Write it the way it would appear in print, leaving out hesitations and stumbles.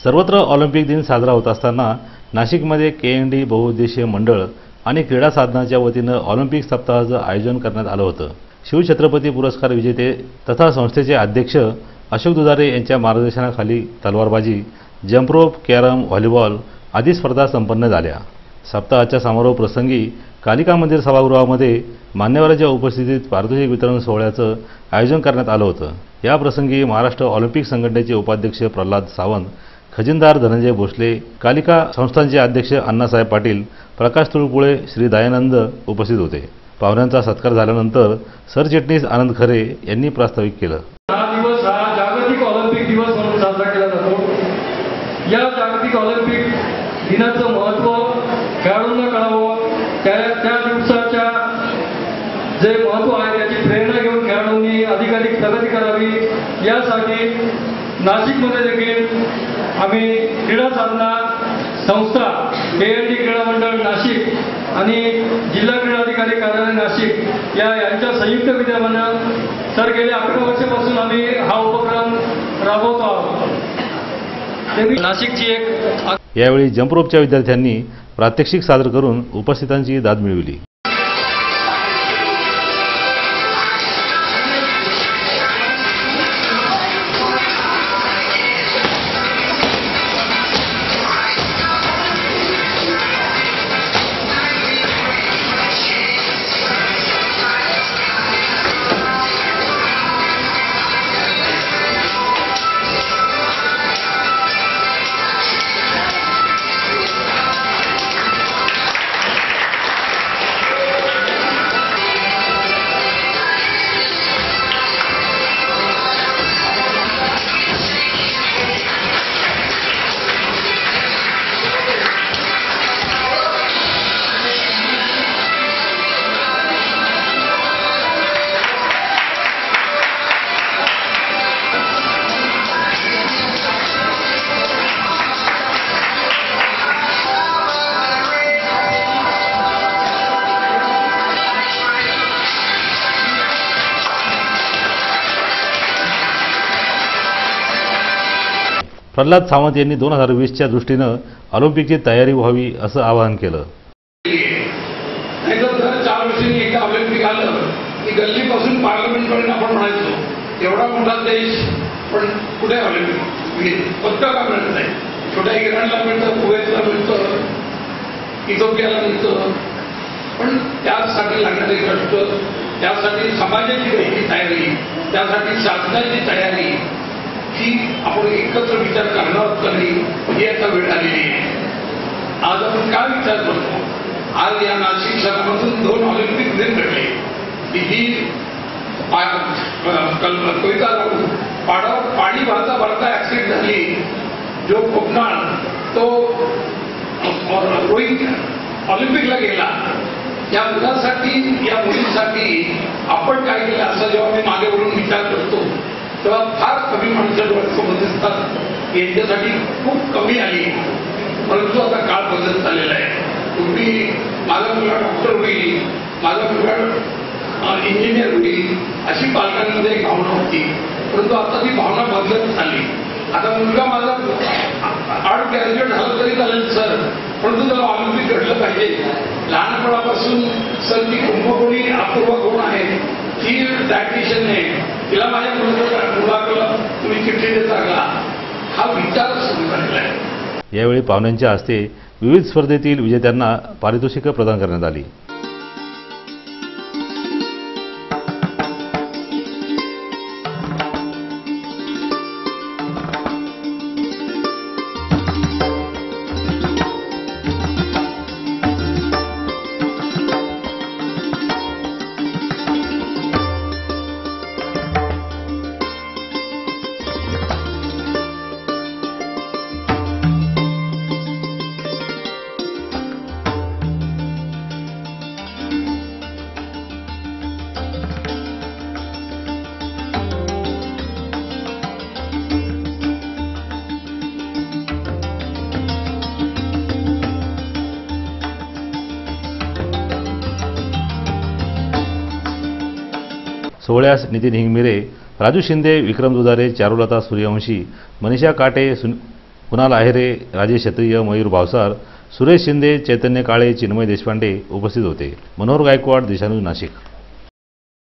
सर्वत्र ऑलिम्पिक दिन साजरा होत असताना नाशिकमध्ये के.एन.डी. बहुउद्देशीय मंडळ आणि क्रीडा साधनाच्या वतीनं ऑलिम्पिक सप्ताहाचं आयोजन करण्यात आलं होतं। शिवछत्रपती पुरस्कार विजेते तथा संस्थेचे अध्यक्ष अशोक दुधारे यांच्या मार्गदर्शनाखाली तलवारबाजी, जंप रोप, कॅरम, व्हॉलीबॉल आदी स्पर्धा संपन्न झाल्या। सप्ताहाच्या समारोप प्रसंगी कालिका मंदिर सभागृहामध्ये मान्यवरांच्या उपस्थितीत पारितोषिक वितरण सोहळ्याचं आयोजन करण्यात आलं होतं। या प्रसंगी महाराष्ट्र ऑलिम्पिक संघटनेचे उपाध्यक्ष प्रल्हाद सावंत, खजिनदार धनंजय भोसले, कालिका संस्थानचे अध्यक्ष अण्णासाहेब पाटील, प्रकाश तुळपुळे, श्री दयानंद उपस्थित होते। पाहुण्यांचा सत्कार झाल्यानंतर सरचिटणीस आनंद खरे यांनी प्रास्ताविक केलं। हा दिवस हा जागतिक ऑलिम्पिक दिवस म्हणून साजरा केला जातो। या जागतिक ऑलिम्पिक दिनाचं महत्त्व खेळाडूंना कळावं, त्या दिवसाच्या जे महत्त्व आहे त्याची प्रेरणा घेऊन खेळाडूंनी अधिकाधिक प्रगती करावी यासाठी नाशिकमध्ये देखील आम्ही क्रीडा साधना संस्था, के.एन.डी. क्रीडा मंडळ नाशिक आणि जिल्हा क्रीडा अधिकारी कार्यालय नाशिक यांच्या संयुक्त विद्यमानं तर गेल्या 11 वर्षापासून आम्ही हा उपक्रम राबवतो आहोत। नाशिकची एक यावेळी जंप रोपच्या विद्यार्थ्यांनी प्रात्यक्षिक सादर करून उपस्थितांची दाद मिळवली। प्रल्हाद सावंत यांनी 2020च्या दृष्टीनं ऑलिम्पिकची तयारी व्हावी असं आवाहन केलं। नाहीतर दर 4 वर्षांनी एकदा ऑलिम्पिक आलं की गल्लीपासून पार्लमेंटपर्यंत आपण म्हणायचो एवढा मोठा देश पण कुठे ऑलिम्पिक फक्त का मिळत नाही। छोट्या इराणला मिळतं, कुवेतला मिळतं, इथिओपियाला मिळतं, पण त्यासाठी लागणारे कष्ट, त्यासाठी समाजाची वेगळी तयारी, त्यासाठी शासनाची तयारी ही आपण एकत्र विचार करणार करणे ही आता वेळ आलेली आहे। आज आपण काय विचार करतो? आज या नाशिक शहरामधून 2 ऑलिम्पिक दिन घडले। ही कविता राहू पाडावर पाणी भरता भरता ऍक्सिडेंट झाली, जो कोकणाळ तो रोईंग ऑलिम्पिकला गेला। या मुलांसाठी, या मुलींसाठी आपण काय केलं असं जेव्हा मी मागे वळून विचार करतो तेव्हा फार कमी माणसं डोळ्यासमोर दिसतात। यांच्यासाठी खूप कमी आली, परंतु आता काळ बदलत चाललेला आहे। पूर्वी माझा मुलगा डॉक्टर होईल, माझा मुलगा इंजिनियर होईल अशी पालकांमध्ये एक भावना होती, परंतु आता ती भावना बदलत चालली। आता मुलगा माझा आर्ट ग्रॅज्युएट झाला तरी चालेल सर, परंतु त्याला ऑलिम्पिक घडलं पाहिजे। लहानपणापासून सर ती कुंभकोणी अपूर्व कोण आहे, ती डायटिशियन आहे, तिला माझ्या मुलाकडे तुम्ही चिठ्ठी देता का, हा विचार सुरू झालेला आहे। यावेळी पाहुण्यांच्या हस्ते विविध स्पर्धेतील विजेत्यांना पारितोषिकं प्रदान करण्यात आली। सोहळ्यास नितीन हिंगमिरे, राजू शिंदे, विक्रम दुधारे, चारुलता सूर्यवंशी, मनीषा काटे, कुणाल आहेरे, राजेश क्षत्रिय, मयूर भावसार, सुरेश शिंदे, चैतन्य काळे, चिन्मय देशपांडे उपस्थित होते. मनोहर गायकवाड, दिशान्यूज, नाशिक.